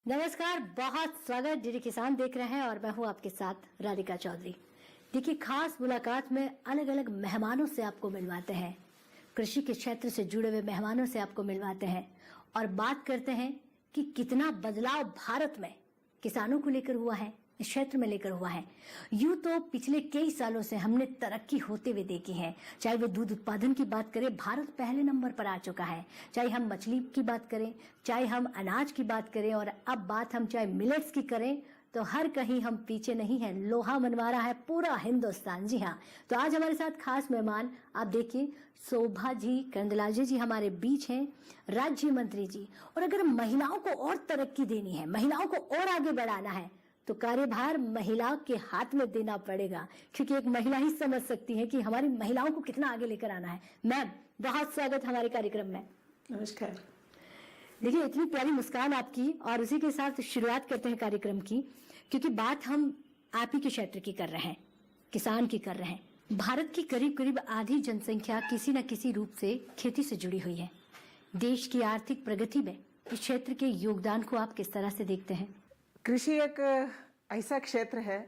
नमस्कार, बहुत स्वागत। डीडी किसान देख रहे हैं और मैं हूं आपके साथ राधिका चौधरी। देखिए, खास मुलाकात में अलग अलग मेहमानों से आपको मिलवाते हैं, कृषि के क्षेत्र से जुड़े हुए मेहमानों से आपको मिलवाते हैं और बात करते हैं कि कितना बदलाव भारत में किसानों को लेकर हुआ है, इस क्षेत्र में लेकर हुआ है। यूं तो पिछले कई सालों से हमने तरक्की होते हुए देखी है। चाहे वो दूध उत्पादन की बात करें, भारत पहले नंबर पर आ चुका है। चाहे हम मछली की बात करें, चाहे हम अनाज की बात करें और अब बात हम चाहे मिलेट्स की करें, तो हर कहीं हम पीछे नहीं हैं। लोहा मनवा रहा है पूरा हिंदुस्तान। जी हाँ, तो आज हमारे साथ खास मेहमान आप देखिए, शोभा जी कंदलाजे जी हमारे बीच हैं, राज्य मंत्री जी। और अगर महिलाओं को और तरक्की देनी है, महिलाओं को और आगे बढ़ाना है, तो कार्यभार महिलाओं के हाथ में देना पड़ेगा, क्योंकि एक महिला ही समझ सकती है कि हमारी महिलाओं को कितना आगे लेकर आना है। मैम, बहुत स्वागत हमारे कार्यक्रम में। नमस्कार। देखिए, इतनी प्यारी मुस्कान आपकी, और उसी के साथ शुरुआत करते हैं कार्यक्रम की, क्योंकि बात हम आप ही के क्षेत्र की कर रहे हैं, किसान की कर रहे हैं। भारत की करीब करीब आधी जनसंख्या किसी न किसी रूप से खेती से जुड़ी हुई है। देश की आर्थिक प्रगति में इस क्षेत्र के योगदान को आप किस तरह से देखते हैं? कृषि एक ऐसा क्षेत्र है,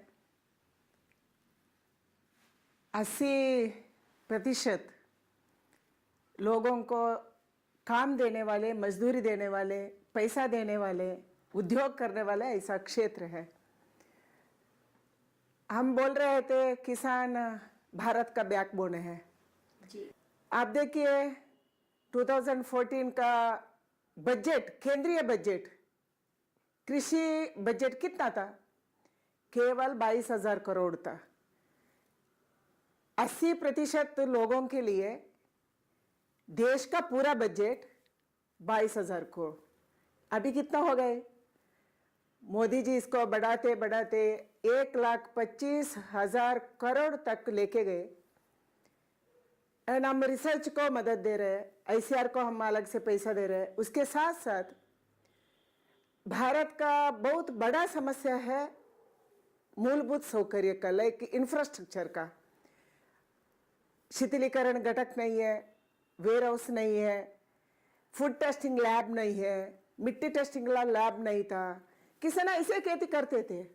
80% लोगों को काम देने वाले, मजदूरी देने वाले, पैसा देने वाले, उद्योग करने वाले ऐसा क्षेत्र है। हम बोल रहे थे किसान भारत का बैकबोन है जी। आप देखिए 2014 का बजट, केंद्रीय बजट, कृषि बजट कितना था? केवल 22,000 करोड़ था। 80% लोगों के लिए देश का पूरा बजट 22,000 करोड़। अभी कितना हो गए? मोदी जी इसको बढ़ाते बढ़ाते 1,25,000 करोड़ तक लेके गए। एंड हम रिसर्च को मदद दे रहे हैं, आईसीआर को हम अलग से पैसा दे रहे हैं। उसके साथ साथ भारत का बहुत बड़ा समस्या है मूलभूत सौकर्य का, लाइक इंफ्रास्ट्रक्चर का। शीतलीकरण घटक नहीं है, वेयर हाउस नहीं है, फूड टेस्टिंग लैब नहीं है, मिट्टी टेस्टिंग लैब नहीं था। किसान ऐसे खेती करते थे।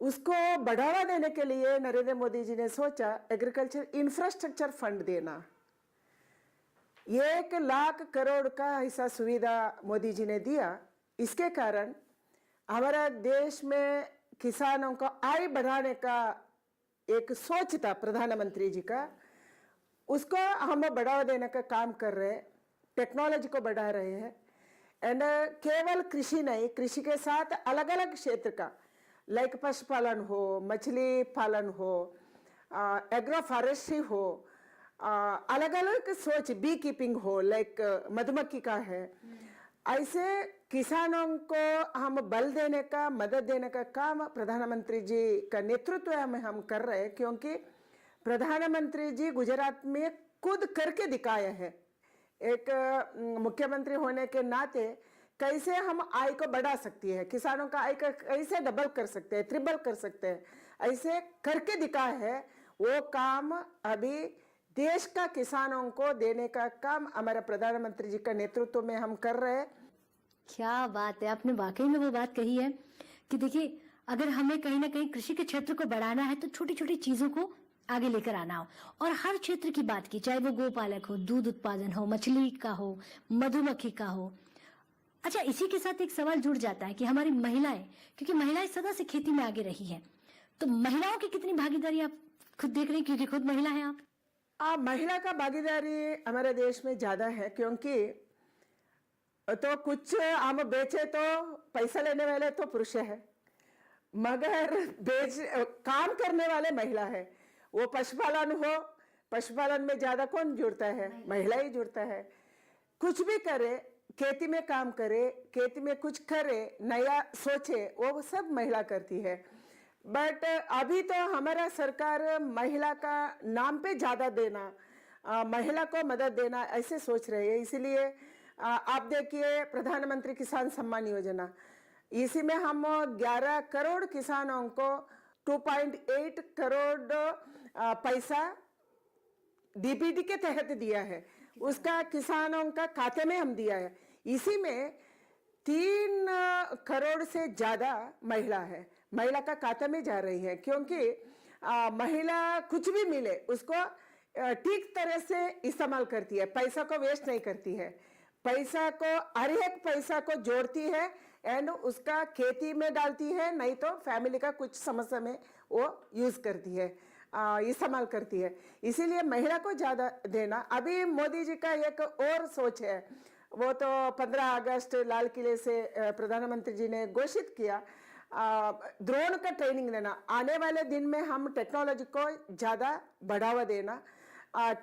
उसको बढ़ावा देने के लिए नरेंद्र मोदी जी ने सोचा एग्रीकल्चर इंफ्रास्ट्रक्चर फंड देना। 1,00,000 करोड़ का ऐसा सुविधा मोदी जी ने दिया। इसके कारण हमारा देश में किसानों को आय बढ़ाने का एक सोच था प्रधानमंत्री जी का, उसको हम बढ़ावा देने का काम कर रहे हैं, टेक्नोलॉजी को बढ़ा रहे हैं। एंड केवल कृषि नहीं, कृषि के साथ अलग अलग क्षेत्र का, लाइक पशुपालन हो, मछली पालन हो, एग्रो फॉरेस्ट्री हो, अलग अलग सोच, बी कीपिंग हो, लाइक मधुमक्खी का है। ऐसे किसानों को हम बल देने का, मदद देने का काम प्रधानमंत्री जी का नेतृत्व में हम कर रहे हैं, क्योंकि प्रधानमंत्री जी गुजरात में खुद करके दिखाया है। एक मुख्यमंत्री होने के नाते कैसे हम आय को बढ़ा सकती है, किसानों का आय को कैसे डबल कर सकते हैं, ट्रिपल कर सकते हैं, ऐसे करके दिखाया है। वो काम अभी देश का किसानों को देने का काम हमारे प्रधानमंत्री जी का नेतृत्व में हम कर रहे हैं। क्या बात है, आपने वाकई में वो बात कही है कि देखिए, अगर हमें कहीं ना कहीं कृषि के क्षेत्र को बढ़ाना है तो छोटी छोटी चीजों को आगे लेकर आना हो। और हर क्षेत्र की बात की, चाहे वो गोपालक हो, दूध उत्पादन हो, मछली का हो, मधुमक्खी का हो। अच्छा, इसी के साथ एक सवाल जुड़ जाता है कि हमारी महिलाएं, क्योंकि महिलाएं सदा से खेती में आगे रही है, तो महिलाओं की कितनी भागीदारी आप खुद देख रहे हैं, क्योंकि खुद महिला है आप? महिला का भागीदारी हमारे देश में ज्यादा है, क्योंकि तो कुछ हम बेचे तो पैसा लेने वाले तो पुरुष है, मगर काम करने वाले महिला है। वो पशुपालन हो, पशुपालन में ज्यादा कौन जुड़ता है? महिला ही जुड़ता है। कुछ भी करे, खेती में काम करे, खेती में कुछ करे, नया सोचे, वो सब महिला करती है। बट अभी तो हमारा सरकार महिला का नाम पे ज्यादा देना, महिला को मदद देना ऐसे सोच रही है। इसीलिए आप देखिए प्रधानमंत्री किसान सम्मान योजना, इसी में हम 11 करोड़ किसानों को 2.8 करोड़ पैसा डीबीटी के तहत दिया है, उसका किसानों का खाते में हम दिया है। इसी में 3 करोड़ से ज्यादा महिला है, महिला का खाता में जा रही है, क्योंकि महिला कुछ भी मिले उसको ठीक तरह से इस्तेमाल करती है, पैसा को वेस्ट नहीं करती है, पैसा को हर एक पैसा को जोड़ती है एंड उसका खेती में डालती है, नहीं तो फैमिली का कुछ समस्या में वो यूज करती है, इस्तेमाल करती है। इसीलिए महिला को ज्यादा देना। अभी मोदी जी का एक और सोच है, वो तो 15 अगस्त लाल किले से प्रधानमंत्री जी ने घोषित किया, ड्रोन का ट्रेनिंग देना। आने वाले दिन में हम टेक्नोलॉजी को ज्यादा बढ़ावा देना,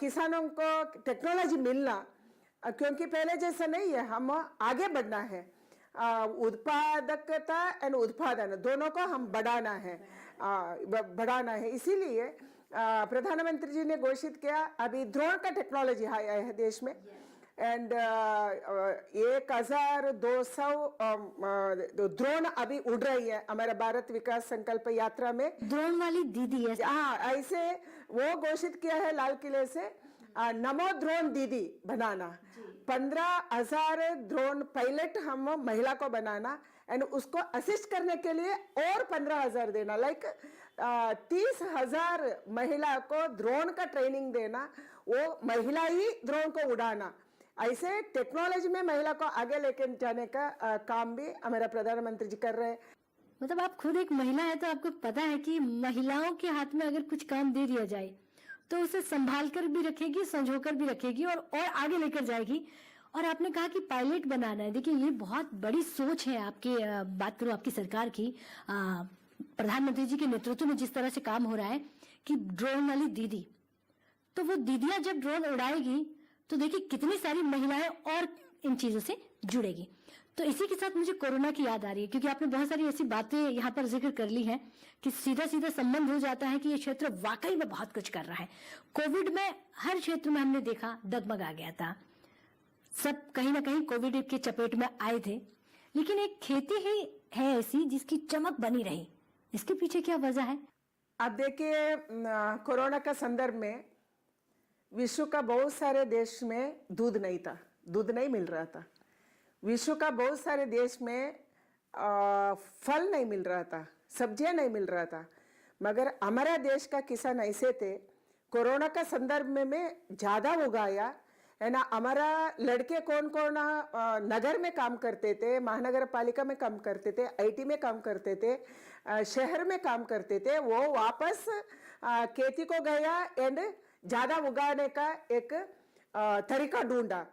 किसानों को टेक्नोलॉजी मिलना, क्योंकि पहले जैसा नहीं है, हम आगे बढ़ना है, उत्पादकता एंड उत्पादन दोनों को हम बढ़ाना है। इसीलिए प्रधानमंत्री जी ने घोषित किया, अभी ड्रोन का टेक्नोलॉजी आया है देश में एंड 1200 ड्रोन अभी उड़ रही है हमारा भारत विकास संकल्प यात्रा में। ड्रोन वाली दीदी है। हाँ, ऐसे वो घोषित किया है लाल किले से, नमो ड्रोन दीदी बनाना, 15,000 ड्रोन पायलट हम महिला को बनाना एंड उसको असिस्ट करने के लिए और 15,000 देना, लाइक 30,000 महिला को ड्रोन का ट्रेनिंग देना, वो महिला ही ड्रोन को उड़ाना। ऐसे टेक्नोलॉजी में महिला को आगे लेके जाने का काम भी हमारा प्रधानमंत्री जी कर रहे हैं। मतलब आप खुद एक महिला है तो आपको पता है कि महिलाओं के हाथ में अगर कुछ काम दे दिया जाए तो उसे संभाल कर भी रखेगी, संजोकर भी रखेगी और आगे लेकर जाएगी। और आपने कहा कि पायलट बनाना है। देखिए, ये बहुत बड़ी सोच है आपकी। बात करूं आपकी सरकार की, प्रधानमंत्री जी के नेतृत्व में जिस तरह से काम हो रहा है कि ड्रोन वाली दीदी, तो वो दीदियां जब ड्रोन उड़ाएगी तो देखिए कितनी सारी महिलाएं और इन चीजों से जुड़ेगी। तो इसी के साथ मुझे कोरोना की याद आ रही है, क्योंकि आपने बहुत सारी ऐसी बातें यहाँ पर जिक्र कर ली हैं कि सीधा सीधा संबंध हो जाता है कि ये क्षेत्र वाकई में बहुत कुछ कर रहा है। कोविड में हर क्षेत्र में हमने देखा डगमगा गया था, सब कहीं ना कहीं कोविड के चपेट में आए थे, लेकिन एक खेती ही है ऐसी जिसकी चमक बनी रही। इसके पीछे क्या वजह है? अब देखिए, कोरोना का संदर्भ में विश्व का बहुत सारे देश में दूध नहीं था, दूध नहीं मिल रहा था। विश्व का बहुत सारे देश में फल नहीं मिल रहा था, सब्जियां नहीं मिल रहा था, मगर हमारा देश का किसान ऐसे थे, कोरोना का संदर्भ में ज्यादा उगाया है ना। हमारा लड़के कौन कौन नगर में काम करते थे, महानगर पालिका में काम करते थे, आईटी में काम करते थे, शहर में काम करते थे, वो वापस खेती को गया एंड ज्यादा उगाने का एक तरीका ढूंढा।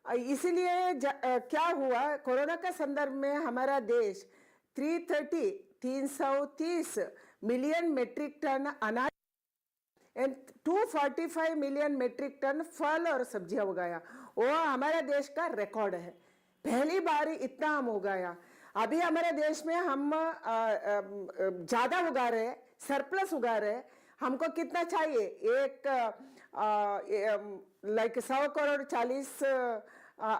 इसीलिए क्या हुआ, कोरोना का संदर्भ में हमारा देश 330 मिलियन मेट्रिक टन अनाज एंड 245 मिलियन मेट्रिक टन फल और सब्जियां उगाया। वो हमारे देश का रिकॉर्ड है, पहली बार इतना हम उगाया। अभी हमारे देश में हम ज्यादा उगा रहे हैं, सरप्लस उगा रहे हैं। हमको कितना चाहिए, एक लाइक 100 करोड़ 40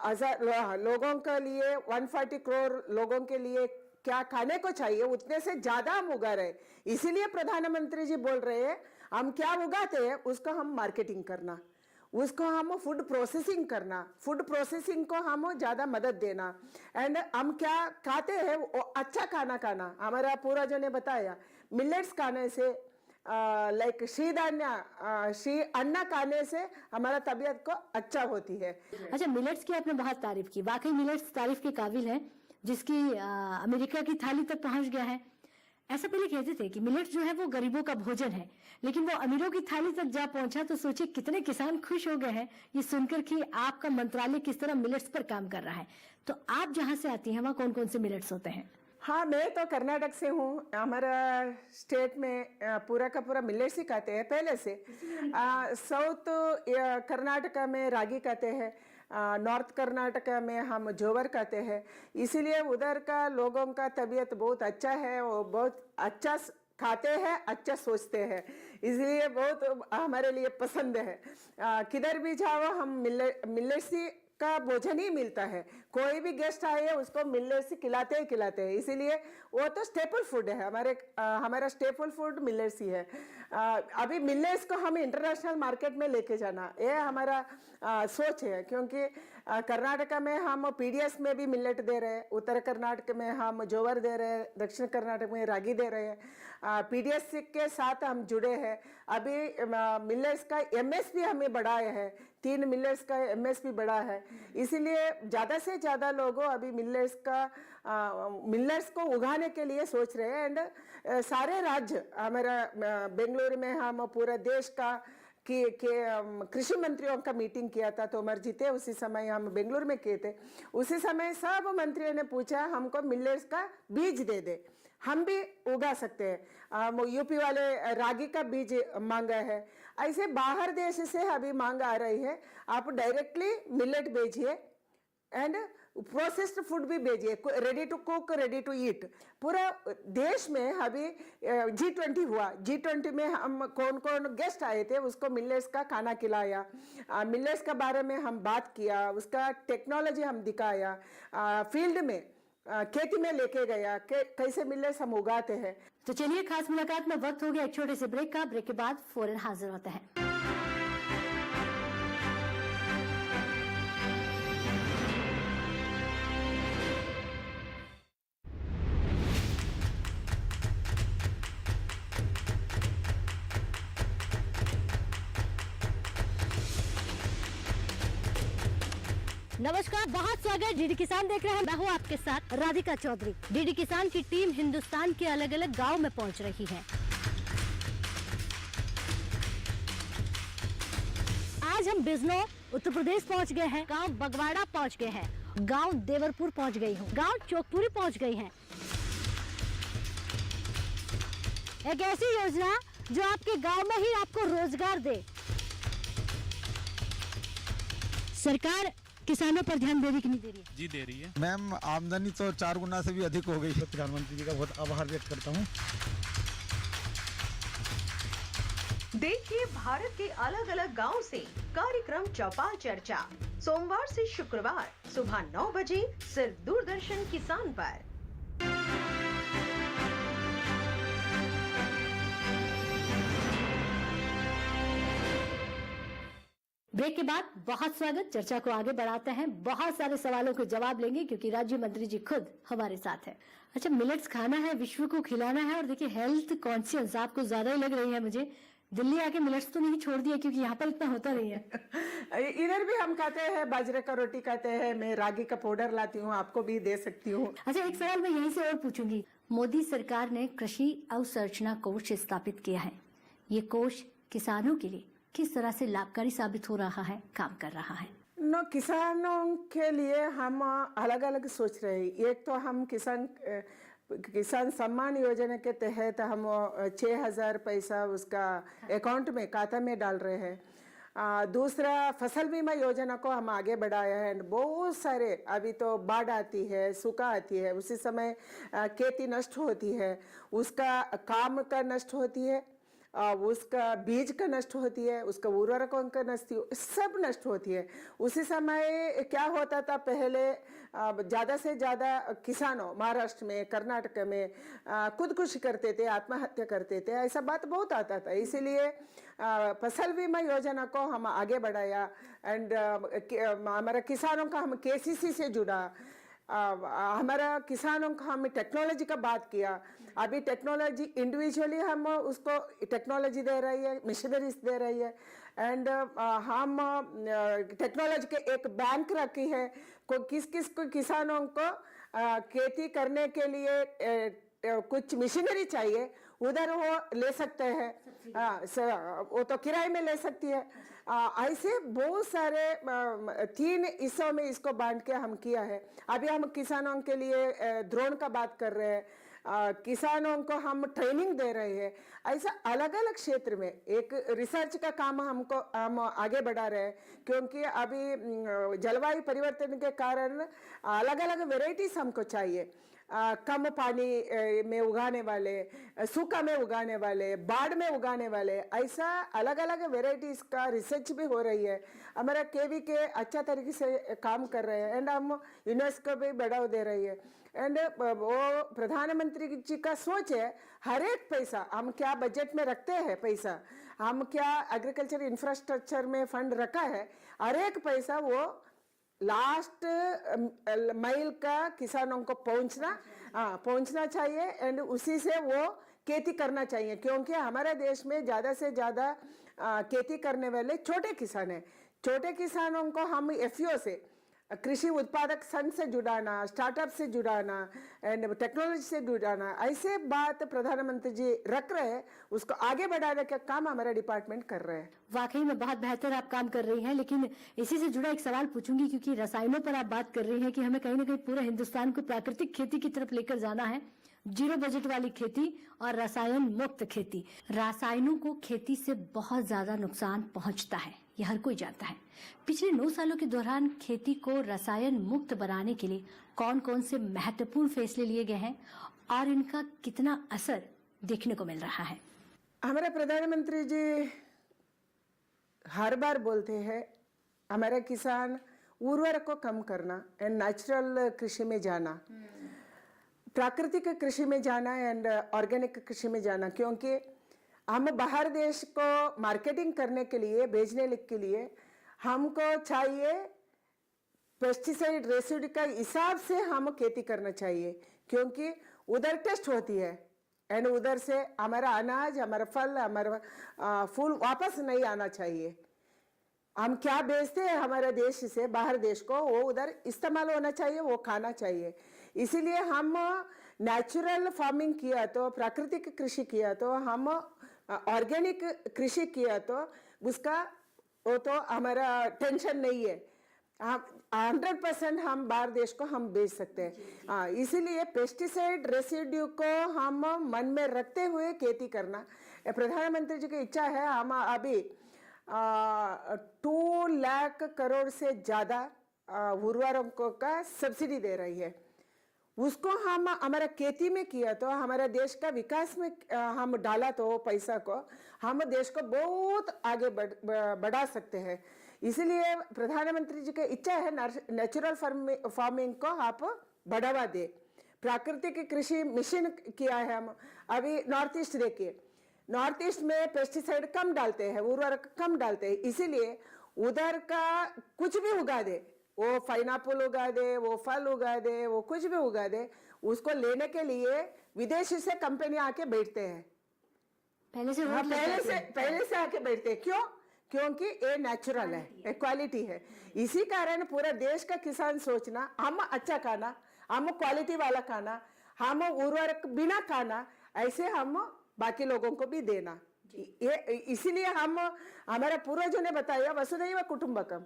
हजार लोगों के लिए, 140 करोड़ लोगों के लिए क्या खाने को चाहिए, उतने से ज्यादा हम उगा रहे हैं। इसीलिए प्रधानमंत्री जी बोल रहे हैं, हम क्या उगाते हैं उसको हम मार्केटिंग करना, उसको हम फूड प्रोसेसिंग करना, फूड प्रोसेसिंग को हम ज्यादा मदद देना एंड हम क्या खाते हैं वो अच्छा खाना खाना। हमारा पूर्वजों ने बताया, मिलेट्स खाने से, लाइक श्री अन्न खाने से हमारा तबीयत को अच्छा होती है। अच्छा, मिलेट्स की आपने बहुत तारीफ की, वाकई मिलेट्स तारीफ के काबिल है, जिसकी अमेरिका की थाली तक पहुंच गया है। ऐसा पहले कहते थे कि मिलेट्स जो है वो गरीबों का भोजन है, लेकिन वो अमीरों की थाली तक जा पहुंचा तो सोचिए कितने किसान खुश हो गए हैं ये सुनकर कि आपका मंत्रालय किस तरह मिलेट्स पर काम कर रहा है। तो आप जहां से आती हैं वहां कौन कौन से मिलेट्स होते हैं? हाँ, मैं तो कर्नाटक से हूँ। हमारा स्टेट में पूरा का पूरा मिलेट्स ही खाते हैं पहले से। साउथ कर्नाटक में रागी खाते हैं, नॉर्थ कर्नाटक में हम जोवर खाते हैं। इसीलिए उधर का लोगों का तबीयत बहुत अच्छा है, वो बहुत अच्छा खाते हैं, अच्छा सोचते हैं, इसलिए बहुत हमारे लिए पसंद है। किधर भी जाओ हम मिलेट्स ही का भोजन ही मिलता है। कोई भी गेस्ट आए उसको मिलेट्स खिलाते ही खिलाते हैं, इसीलिए वो तो स्टेपल फूड है हमारा स्टेपल फूड मिलेट्स ही है। अभी मिलेट्स को हम इंटरनेशनल मार्केट में लेके जाना ये हमारा सोच है, क्योंकि कर्नाटका में हम पीडीएस में भी मिलेट दे रहे हैं, उत्तर कर्नाटक में हम जोवर दे रहे हैं, दक्षिण कर्नाटक में रागी दे रहे हैं। पीडीएस के साथ हम जुड़े हैं। अभी मिलेट्स का एमएसपी हमें बढ़ाया है, 3 मिलेट्स का एमएसपी बढ़ा है, इसीलिए ज़्यादा से ज़्यादा लोगों अभी मिलेट्स को उगाने के लिए सोच रहे हैं। एंड सारे राज्य हमारा बेंगलुरु में हम पूरा देश का कि कृषि मंत्रियों का मीटिंग किया था, तोमर जी थे उसी समय, हम बेंगलुरु में किए थे। उसी समय सब मंत्रियों ने पूछा हमको मिलेट्स का बीज दे दे, हम भी उगा सकते हैं। यूपी वाले रागी का बीज मांगा है, ऐसे बाहर देश से अभी मांग आ रही है। आप डायरेक्टली मिलेट भेजिए एंड प्रोसेस्ड फूड भी भेजिए, ready to cook, ready to eat. पूरा देश में अभी G20 हुआ, G20 में हम कौन कौन गेस्ट आए थे उसको मिलेट्स का खाना खिलाया, मिलेट्स के बारे में हम बात किया, उसका टेक्नोलॉजी हम दिखाया, फील्ड में खेती में लेके गया कैसे मिलेट्स हम उगाते हैं। तो चलिए, खास मुलाकात में वक्त हो गया एक छोटे से ब्रेक का। ब्रेक के बाद फौरन हाजिर होते हैं। नमस्कार, बहुत स्वागत। डीडी किसान देख रहे हैं, मैं हूँ आपके साथ राधिका चौधरी। डीडी किसान की टीम हिंदुस्तान के अलग अलग गांव में पहुंच रही है। आज हम बिजनौर उत्तर प्रदेश पहुंच गए हैं, गांव बगवाड़ा पहुंच गए हैं, गांव देवरपुर पहुंच गई हूँ, गांव चौकपुरी पहुंच गई हैं। एक ऐसी योजना जो आपके गांव में ही आपको रोजगार दे। सरकार किसानों पर ध्यान दे रही कि नहीं दे रही है? जी दे रही है मैम, आमदनी तो 4 गुना से भी अधिक हो गई है। प्रधानमंत्री जी का बहुत आभार व्यक्त करता हूँ। देखिए भारत के अलग अलग गांव से कार्यक्रम चौपाल चर्चा, सोमवार से शुक्रवार सुबह 9 बजे सिर्फ दूरदर्शन किसान पर। ब्रेक के बाद बहुत स्वागत। चर्चा को आगे बढ़ाते हैं, बहुत सारे सवालों के जवाब लेंगे क्योंकि राज्य मंत्री जी खुद हमारे साथ है। अच्छा, मिलेट्स खाना है, विश्व को खिलाना है, और देखिए हेल्थ कॉन्शियस आपको ज्यादा ही लग रही है मुझे। दिल्ली आके मिलेट्स तो नहीं छोड़ दिया, क्योंकि यहाँ पर इतना होता नहीं है। इधर भी हम खाते हैं, बाजरे का रोटी खाते हैं, मैं रागी का पाउडर लाती हूँ, आपको भी दे सकती हूँ। अच्छा, एक सवाल मैं यहीं से और पूछूंगी। मोदी सरकार ने कृषि अवसंरचना कोष स्थापित किया है। ये कोष किसानों के लिए किस तरह से लाभकारी साबित हो रहा है, काम कर रहा है? किसानों के लिए हम अलग अलग सोच रहे हैं। एक तो हम किसान सम्मान योजना के तहत हम 6,000 पैसा उसका अकाउंट में खाता में डाल रहे हैं। दूसरा फसल बीमा योजना को हम आगे बढ़ाया है। बहुत सारे अभी तो बाढ़ आती है, सूखा आती है, उसी समय खेती नष्ट होती है, उसका काम का नष्ट होती है, उसका बीज का नष्ट होती है, उसका उर्वरकों का सब नष्ट होती है। उसी समय क्या होता था पहले, ज़्यादा से ज़्यादा किसानों महाराष्ट्र में, कर्नाटक में खुदकुशी करते थे, आत्महत्या करते थे, ऐसा बात बहुत आता था। इसीलिए फसल बीमा योजना को हम आगे बढ़ाया। एंड हमारा किसानों का हम केसीसी से जुड़ा, हमारा किसानों को हम टेक्नोलॉजी का बात किया। अभी टेक्नोलॉजी इंडिविजुअली हम उसको टेक्नोलॉजी दे रही है, मशीनरीज दे रही है। एंड हम टेक्नोलॉजी के एक बैंक रखी है, किस किस को किसानों को खेती करने के लिए कुछ मशीनरी चाहिए, उधर वो ले सकते हैं, वो तो किराए में ले सकती है। ऐसे बहुत सारे 3 हिस्सों में इसको बांट के हम किया है। अभी हम किसानों के लिए ड्रोन का बात कर रहे हैं, किसानों को हम ट्रेनिंग दे रहे हैं। ऐसा अलग अलग क्षेत्र में एक रिसर्च का काम हम आगे बढ़ा रहे हैं, क्योंकि अभी जलवायु परिवर्तन के कारण अलग अलग वेराइटीज हमको चाहिए। कम पानी में उगाने वाले, सूखा में उगाने वाले, बाढ़ में उगाने वाले, ऐसा अलग अलग वेराइटीज का रिसर्च भी हो रही है। हमारा केवी के अच्छा तरीके से काम कर रहे हैं एंड हम यूनेस्को भी बढ़ावा दे रही है। एंड वो प्रधानमंत्री जी का सोच है, हर एक पैसा हम क्या बजट में रखते हैं, पैसा हम क्या एग्रीकल्चर इंफ्रास्ट्रक्चर में फंड रखा है, हर एक पैसा वो लास्ट माइल का किसानों को पहुंचना चाहिए एंड उसी से वो खेती करना चाहिए, क्योंकि हमारे देश में ज़्यादा से ज़्यादा खेती करने वाले छोटे किसान हैं। छोटे किसानों को हम एफपीओ से, कृषि उत्पादक संघ से जुड़ाना, स्टार्टअप से जुड़ाना एंड टेक्नोलॉजी से जुड़ाना, ऐसे बात प्रधानमंत्री जी रख रहे हैं, उसको आगे बढ़ाने का काम हमारा डिपार्टमेंट कर रहे हैं। वाकई में बहुत बेहतर आप काम कर रही हैं, लेकिन इसी से जुड़ा एक सवाल पूछूंगी, क्योंकि रसायनों पर आप बात कर रही हैं कि हमें कहीं ना कहीं पूरे हिंदुस्तान को प्राकृतिक खेती की तरफ लेकर जाना है, जीरो बजट वाली खेती और रसायन मुक्त खेती। रासायनों को खेती से बहुत ज्यादा नुकसान पहुंचता है, यह हर कोई जानता है। पिछले 9 सालों के दौरान खेती को रसायन मुक्त बनाने के लिए कौन कौन से महत्वपूर्ण फैसले लिए गए हैं और इनका कितना असर देखने को मिल रहा है? हमारे प्रधानमंत्री जी हर बार बोलते हैं हमारे किसान उर्वरक को कम करना एंड नेचुरल कृषि में जाना, प्राकृतिक कृषि में जाना एंड ऑर्गेनिक कृषि में जाना, क्योंकि हम बाहर देश को मार्केटिंग करने के लिए, बेचने के लिए हमको चाहिए पेस्टिसाइड रेसिड्यू का हिसाब से हम खेती करना चाहिए, क्योंकि उधर टेस्ट होती है एंड उधर से हमारा अनाज, हमारा फल, हमारा फूल वापस नहीं आना चाहिए। हम क्या बेचते हैं हमारे देश से बाहर देश को, वो उधर इस्तेमाल होना चाहिए, वो खाना चाहिए। इसीलिए हम नेचुरल फार्मिंग किया तो, प्राकृतिक कृषि किया तो, हम ऑर्गेनिक कृषि किया तो उसका वो तो हमारा टेंशन नहीं है, 100% हम बाहर देश को हम बेच सकते हैं। इसीलिए पेस्टिसाइड रेसिड्यू को हम मन में रखते हुए खेती करना, प्रधानमंत्री जी की इच्छा है। हम अभी 2 लाख करोड़ से ज़्यादा उर्वरकों का सब्सिडी दे रही है, उसको हम हमारा खेती में किया तो, हमारा देश का विकास में हम डाला तो पैसा को हम देश को बहुत आगे बढ़ा सकते हैं। इसलिए प्रधानमंत्री जी की इच्छा है नेचुरल फार्मिंग को आप बढ़ावा दे। प्राकृतिक कृषि मिशन किया है हम अभी। नॉर्थ ईस्ट देखिए, नॉर्थ ईस्ट में पेस्टिसाइड कम डालते हैं, उर्वरक कम डालते हैं, इसीलिए उधर का कुछ भी उगा दे, वो पाइनएप्पल उगा दे, वो फल उगा दे, वो कुछ भी उगा दे, उसको लेने के लिए विदेशी से कंपनी आके बैठते हैं, पहले से आके बैठते हैं। क्यों? क्योंकि ये नेचुरल है, ये क्वालिटी है। इसी कारण पूरा देश का किसान सोचना हम अच्छा खाना, हम क्वालिटी वाला खाना, हम उर्वरक बिना खाना, ऐसे हम बाकी लोगों को भी देना। ये इसीलिए हम हमारे पूर्वजों ने बताया वसुधैव कुटुंबकम,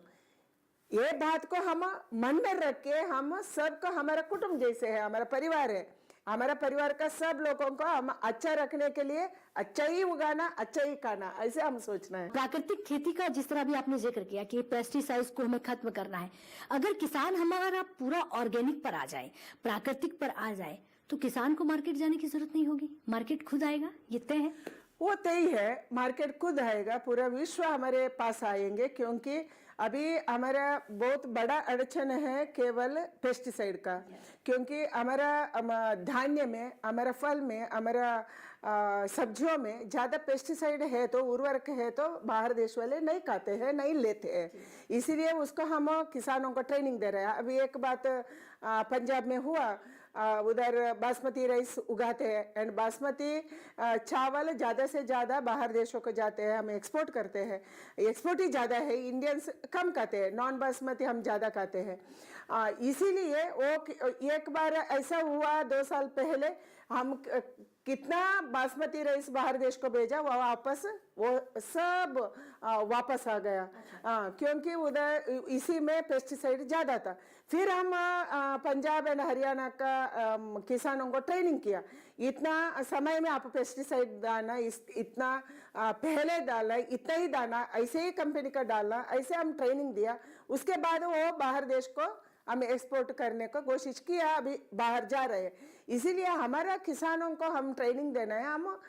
ये बात को हम मन में रख के हम सबको हमारा कुटुंब जैसे है, हमारा परिवार है, हमारा परिवार का सब लोगों को हम अच्छा रखने के लिए अच्छा ही उगाना, अच्छा ही खाना, ऐसे हम सोचना है। प्राकृतिक खेती का जिस तरह भी आपने जिक्र किया कि पेस्टिसाइड्स को हमें खत्म करना है, अगर किसान हमारा पूरा ऑर्गेनिक पर आ जाए, प्राकृतिक पर आ जाए, तो किसान को मार्केट जाने की जरूरत नहीं होगी, मार्केट खुद आएगा, ये तय है। वो तय है, मार्केट खुद आएगा, पूरा विश्व हमारे पास आएंगे, क्योंकि अभी हमारा बहुत बड़ा अड़चन है केवल पेस्टिसाइड का, क्योंकि हमारा धान्य में, हमारा फल में, हमारा सब्जियों में ज़्यादा पेस्टिसाइड है तो, उर्वरक है तो बाहर देश वाले नहीं खाते हैं, नहीं लेते हैं। इसीलिए उसको हम किसानों को ट्रेनिंग दे रहे हैं। अभी एक बात पंजाब में हुआ, उधर बासमती राइस उगाते हैं एंड बासमती चावल ज़्यादा से ज़्यादा बाहर देशों को जाते हैं, हम एक्सपोर्ट करते हैं, एक्सपोर्ट ही ज़्यादा है, इंडियंस कम खाते हैं, नॉन बासमती हम ज़्यादा खाते हैं। इसीलिए वो एक बार ऐसा हुआ 2 साल पहले, हम कितना बासमती राइस बाहर देश को भेजा, वो वापस वो सब वापस आ गया, क्योंकि उधर इसी में पेस्टिसाइड ज़्यादा था। फिर हम पंजाब एंड हरियाणा का किसानों को ट्रेनिंग किया, इतना समय में आप पेस्टिसाइड डालना, इतना पहले डालना, इतना ही डालना, ऐसे ही कंपनी का डालना, ऐसे हम ट्रेनिंग दिया। उसके बाद वो बाहर देश को हम एक्सपोर्ट करने को कोशिश किया, अभी बाहर जा रहे हैं। इसीलिए हमारा किसानों को हम ट्रेनिंग देना है, हम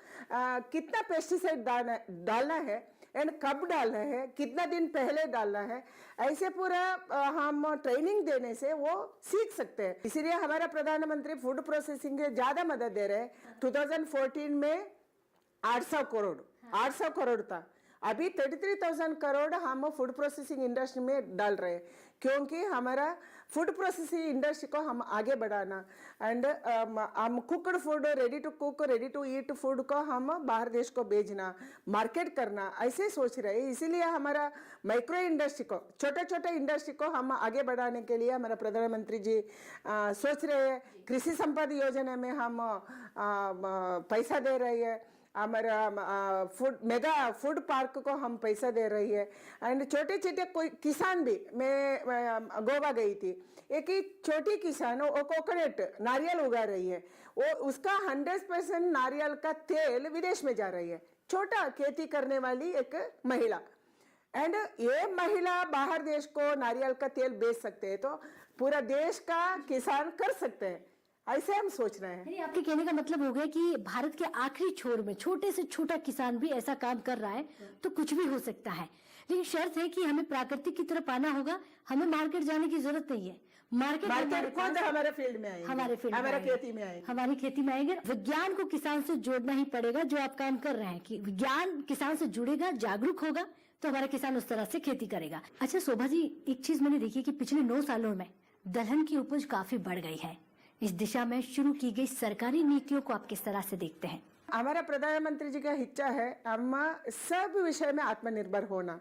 कितना पेस्टिसाइड डालना है एंड कब डालना है, कितना दिन पहले डालना है, ऐसे पूरा हम ट्रेनिंग देने से वो सीख सकते हैं। इसीलिए हमारा प्रधानमंत्री फूड प्रोसेसिंग के ज्यादा मदद दे रहे हैं। 2014 में 800 करोड़ था, अभी 33,000 करोड़ हम फूड प्रोसेसिंग इंडस्ट्री में डाल रहे हैं, क्योंकि हमारा फूड प्रोसेसिंग इंडस्ट्री को हम आगे बढ़ाना एंड हम cooked food, ready to cook, ready to eat food को हम बाहर देश को भेजना, मार्केट करना, ऐसे सोच रहे हैं। इसीलिए हमारा माइक्रो इंडस्ट्री को, छोटे छोटे इंडस्ट्री को हम आगे बढ़ाने के लिए हमारा प्रधानमंत्री जी सोच रहे हैं। कृषि संपदा योजना में हम पैसा दे रहे हैं, हमारा मेगा फूड पार्क को हम पैसा दे रही है एंड छोटे छोटे कोई किसान भी, मैं गोवा गई थी, एक ही छोटी किसान वो कोकोनट नारियल उगा रही है, वो उसका 100% नारियल का तेल विदेश में जा रही है, छोटा खेती करने वाली एक महिला। एंड ये महिला बाहर देश को नारियल का तेल बेच सकते हैं, तो पूरा देश का किसान कर सकते हैं, ऐसे हम सोच रहे हैं। यानी आपके कहने का मतलब हो गया कि भारत के आखिरी छोर में छोटे से छोटा किसान भी ऐसा काम कर रहा है तो कुछ भी हो सकता है, लेकिन शर्त है कि हमें प्राकृतिक की तरफ आना होगा, हमें मार्केट जाने की जरूरत नहीं है। मार्केट खुद हमारे फील्ड में आएंगे, हमारे फील्ड हमारा खेती में आएंगे, हमारी खेती में आएंगे। विज्ञान को किसान से जोड़ना ही पड़ेगा, जो आप काम कर रहे हैं कि विज्ञान किसान से जुड़ेगा, जागरूक होगा तो हमारा किसान उस तरह से खेती करेगा। अच्छा शोभा जी, एक चीज मैंने देखी कि पिछले 9 सालों में दलहन की उपज काफी बढ़ गई है, इस दिशा में शुरू की गई सरकारी नीतियों को आप किस तरह से देखते हैं? हमारा प्रधानमंत्री जी का इच्छा है हम सब विषय में आत्मनिर्भर होना।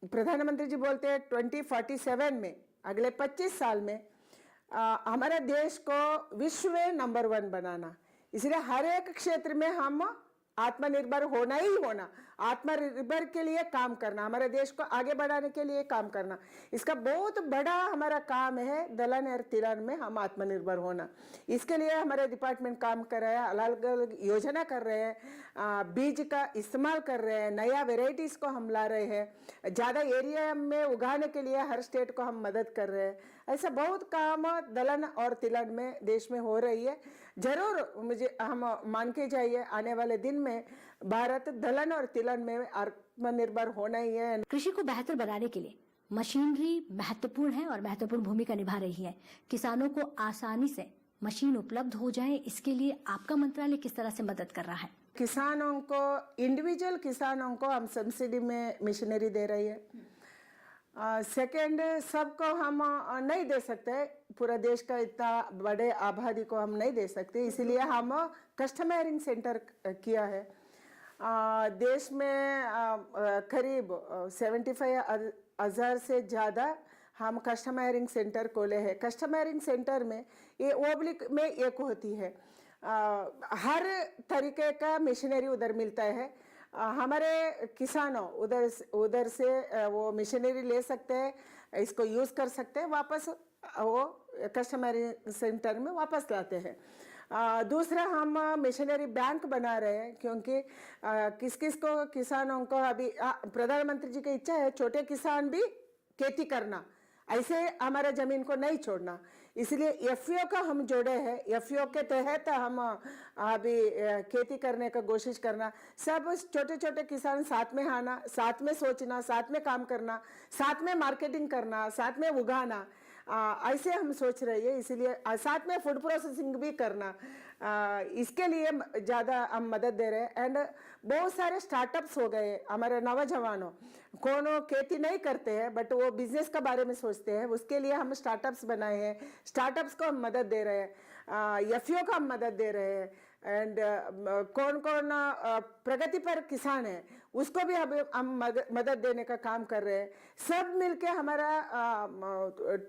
प्रधानमंत्री जी बोलते हैं 2047 में, अगले 25 साल में हमारा देश को विश्व में नंबर 1 बनाना। इसलिए हर एक क्षेत्र में हम आत्मनिर्भर होना ही होना, आत्मनिर्भर के लिए काम करना, हमारे देश को आगे बढ़ाने के लिए काम करना, इसका बहुत बड़ा हमारा काम है। दलहन और तिलहन में हम आत्मनिर्भर होना, इसके लिए हमारे डिपार्टमेंट काम कर रहे हैं, अलग अलग योजना कर रहे हैं, बीज का इस्तेमाल कर रहे हैं, नया वेराइटीज को हम ला रहे हैं, ज़्यादा एरिया में उगाने के लिए हर स्टेट को हम मदद कर रहे हैं। ऐसा बहुत काम दलहन और तिलहन में देश में हो रही है। जरूर मुझे हम मान के जाइए, आने वाले दिन में भारत दलहन और तिलहन में आत्मनिर्भर होना ही है। कृषि को बेहतर बनाने के लिए मशीनरी महत्वपूर्ण है और महत्वपूर्ण भूमिका निभा रही है। किसानों को आसानी से मशीन उपलब्ध हो जाए, इसके लिए आपका मंत्रालय किस तरह से मदद कर रहा है? किसानों को, इंडिविजुअल किसानों को हम सब्सिडी में मशीनरी दे रही है। सेकेंड, सबको हम नहीं दे सकते, पूरा देश का इतना बड़े आबादी को हम नहीं दे सकते, इसलिए हम कस्टमाइजिंग सेंटर किया है। देश में करीब 75,000 से ज़्यादा हम कस्टमाइजिंग सेंटर खोले हैं। कस्टमाइजिंग सेंटर में ये ओब्लिक में एक होती है, हर तरीके का मशीनरी उधर मिलता है। हमारे किसानों उधर से वो मशीनरी ले सकते हैं, इसको यूज़ कर सकते हैं, वापस वो कस्टमर सेंटर में वापस लाते हैं। दूसरा, हम मशीनरी बैंक बना रहे हैं, क्योंकि किस किस को, किसानों को अभी प्रधानमंत्री जी की इच्छा है छोटे किसान भी खेती करना, ऐसे हमारे जमीन को नहीं छोड़ना, इसलिए एफपीओ का हम जोड़े हैं। एफपीओ के तहत हम अभी खेती करने का कोशिश करना, सब छोटे छोटे किसान साथ में आना, साथ में सोचना, साथ में काम करना, साथ में मार्केटिंग करना, साथ में उगाना, ऐसे हम सोच रहे हैं। इसलिए साथ में फूड प्रोसेसिंग भी करना, इसके लिए ज़्यादा हम मदद दे रहे हैं। एंड बहुत सारे स्टार्टअप्स हो गए हमारे नौजवानों, कौन खेती नहीं करते हैं बट वो बिजनेस के बारे में सोचते हैं, उसके लिए हम स्टार्टअप्स बनाए हैं। स्टार्टअप्स को हम मदद दे रहे हैं, एफपीओ को हम मदद दे रहे हैं। एंड कौन कौन प्रगति पर किसान है उसको भी हम मदद देने का काम कर रहे हैं। सब मिलके हमारा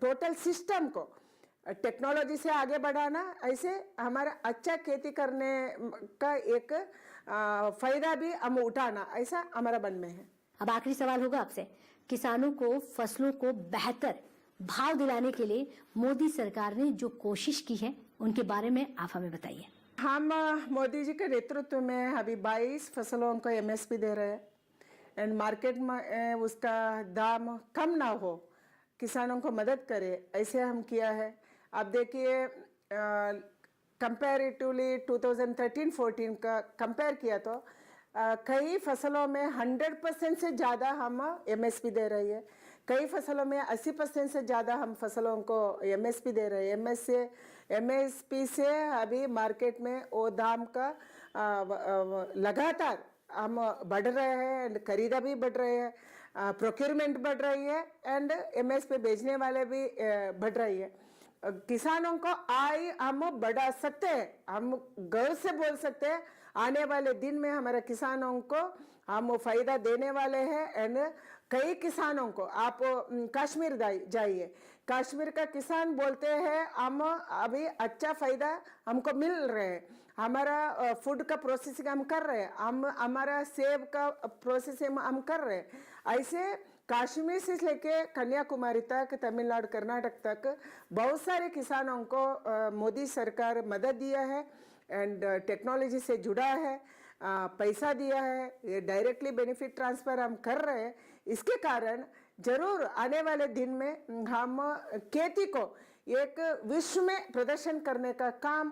टोटल सिस्टम को टेक्नोलॉजी से आगे बढ़ाना, ऐसे हमारा अच्छा खेती करने का एक फायदा भी हम उठाना, ऐसा हमारा मन में है। अब आखिरी सवाल होगा आपसे, किसानों को फसलों को बेहतर भाव दिलाने के लिए मोदी सरकार ने जो कोशिश की है उनके बारे में आप हमें बताइए। हम मोदी जी के नेतृत्व में अभी 22 फसलों को एमएसपी दे रहे हैं एंड मार्केट में उसका दाम कम ना हो, किसानों को मदद करे, ऐसे हम किया है। आप देखिए कंपैरेटिवली 2013-14 का कंपेयर किया तो कई फसलों में 100% से ज़्यादा हम एमएसपी दे रही है, कई फसलों में 80% से ज़्यादा हम फसलों को एमएसपी दे रहे हैं। एमएसपी से अभी मार्केट में वो दाम का लगातार हम बढ़ रहे हैं एंड खरीदा भी बढ़ रहे हैं, प्रोक्योरमेंट बढ़ रही है एंड एमएसपी बेचने वाले भी बढ़ रही है। किसानों को आय हम बढ़ा सकते हैं, हम गर्व से बोल सकते हैं आने वाले दिन में हमारे किसानों को हम फायदा देने वाले हैं। एंड कई किसानों को आप कश्मीर जाइए, कश्मीर का किसान बोलते हैं हम अभी अच्छा फायदा हमको मिल रहे हैं, हमारा फूड का प्रोसेसिंग हम कर रहे हैं, हम हमारा सेब का प्रोसेसिंग हम कर रहे हैं। ऐसे कश्मीर से लेके कन्याकुमारी तक, तमिलनाडु, कर्नाटक तक बहुत सारे किसानों को मोदी सरकार मदद दिया है एंड टेक्नोलॉजी से जुड़ा है, पैसा दिया है, ये डायरेक्टली बेनिफिट ट्रांसफर हम कर रहे हैं। इसके कारण जरूर आने वाले दिन में हम खेती को एक विश्व में प्रदर्शन करने का काम,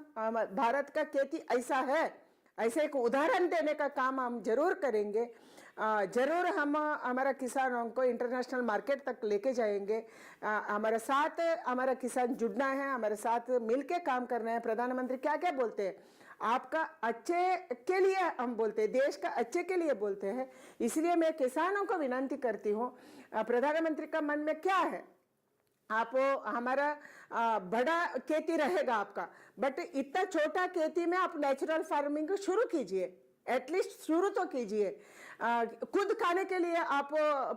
भारत का खेती ऐसा है, ऐसे एक उदाहरण देने का काम हम जरूर करेंगे। जरूर हम हमारा किसानों को इंटरनेशनल मार्केट तक लेके जाएंगे। हमारे साथ हमारा किसान जुड़ना है, हमारे साथ मिलके काम करना है। प्रधानमंत्री क्या क्या बोलते हैं, आपका अच्छे के लिए हम बोलते हैं, देश का अच्छे के लिए बोलते हैं। इसलिए मैं किसानों को विनती करती हूँ, प्रधानमंत्री का मन में क्या है, आप हमारा बड़ा खेती रहेगा आपका, बट इतना छोटा खेती में आप नेचुरल फार्मिंग को शुरू कीजिए, एटलीस्ट शुरू तो कीजिए। खुद खाने के लिए आप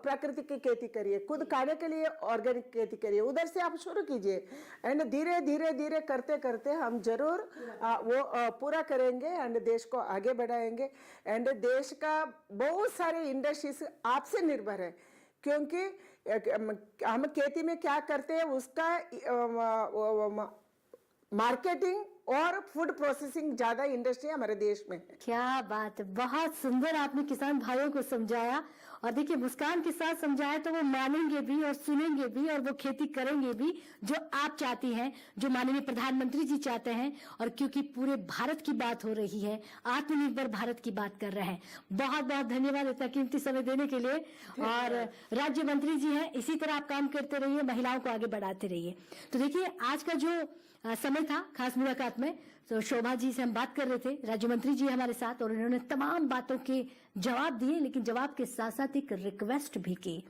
प्राकृतिक की खेती करिए, खुद खाने के लिए ऑर्गेनिक खेती करिए, उधर से आप शुरू कीजिए एंड धीरे धीरे धीरे करते करते हम जरूर वो पूरा करेंगे एंड देश को आगे बढ़ाएंगे। एंड देश का बहुत सारे इंडस्ट्रीज आपसे निर्भर है, क्योंकि हम खेती में क्या करते हैं उसका मार्केटिंग और फूड प्रोसेसिंग ज्यादा इंडस्ट्री हमारे देश में है। क्या बात है, बहुत सुंदर आपने किसान भाइयों को समझाया। और देखिए मुस्कान के साथ समझाया तो वो मानेंगे भी और सुनेंगे भी और वो खेती करेंगे भी जो आप चाहती हैं, जो माननीय प्रधानमंत्री जी चाहते हैं। और क्योंकि पूरे भारत की बात हो रही है, आत्मनिर्भर भारत की बात कर रहे हैं। बहुत बहुत धन्यवाद इतना कीमती समय देने के लिए। और राज्य मंत्री जी हैं, इसी तरह आप काम करते रहिए, महिलाओं को आगे बढ़ाते रहिए। तो देखिए आज का जो समय था खास मुलाकात में, तो शोभा जी से हम बात कर रहे थे, राज्य मंत्री जी हमारे साथ, और उन्होंने तमाम बातों के जवाब दिए, लेकिन जवाब के साथ साथ एक रिक्वेस्ट भी की,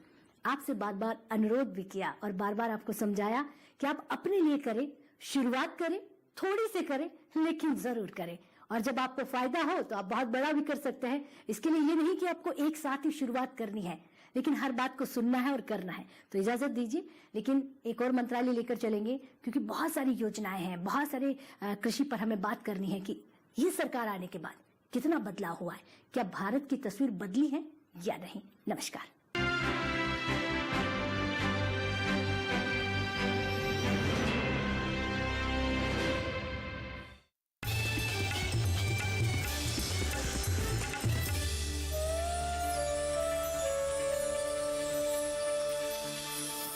आपसे बार बार अनुरोध भी किया और बार बार आपको समझाया कि आप अपने लिए करें, शुरुआत करें, थोड़ी से करें लेकिन जरूर करें। और जब आपको फायदा हो तो आप बहुत बड़ा भी कर सकते हैं। इसके लिए ये नहीं कि आपको एक साथ ही शुरुआत करनी है, लेकिन हर बात को सुनना है और करना है। तो इजाजत दीजिए, लेकिन एक और मंत्रालय लेकर चलेंगे, क्योंकि बहुत सारी योजनाएं हैं, बहुत सारे कृषि पर हमें बात करनी है कि ये सरकार आने के बाद कितना बदलाव हुआ है, क्या भारत की तस्वीर बदली है या नहीं। नमस्कार।